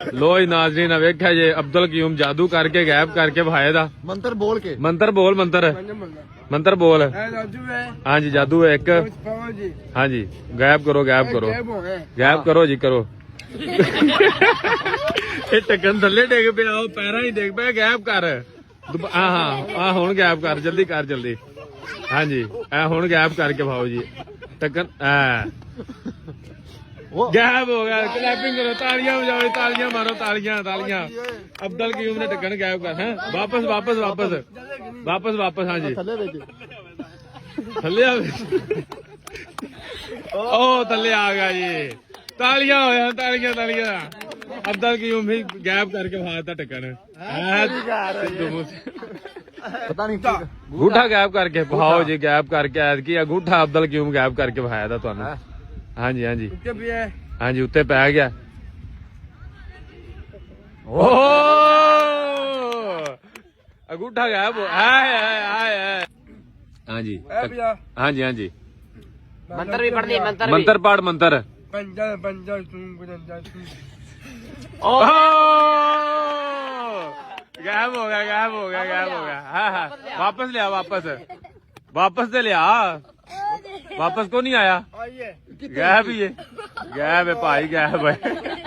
लो ही नाज़रीन वेख्या जे अब्दुल कयूम जादू करके गायब करके भाए दा मंत्र बोल के मंत्र बोल मंत्र मंत्र बोल हाँ जी जादू है एक हाँ जी गायब करो गायब करो जी करो टकन थले डिग पिया पैरा ही डिग पिया गायब कर हाँ हुण गायब कर जल्दी हाँ जी हुण गायब करके भाओ जी टकन गायब हो गया क्लैपिंग करो तालियां बजाओ तालियां मारो तालियां अब्दुल कयूम ने टकन गायब कर है वापस हाँ जी थले ओ थले आ गया जी तालियां होया तालियां अब्दुल कयूम भी गायब करके भागता टकन पता नहीं अंगूठा गायब करके भाओ जी गायब करके ऐद की अंगूठा अब्दुल कयूम गायब करके भाया था तुहानू हाँ जी उत्ते पै गया अंगूठा गायब हो हाँ जी मंत्र भी पढ़नी मंत्र पाठ मंत्र गायब हो गया हाँ वापस लिया वापस से लिया वापस को नहीं आया गायब ही है भाई गायब है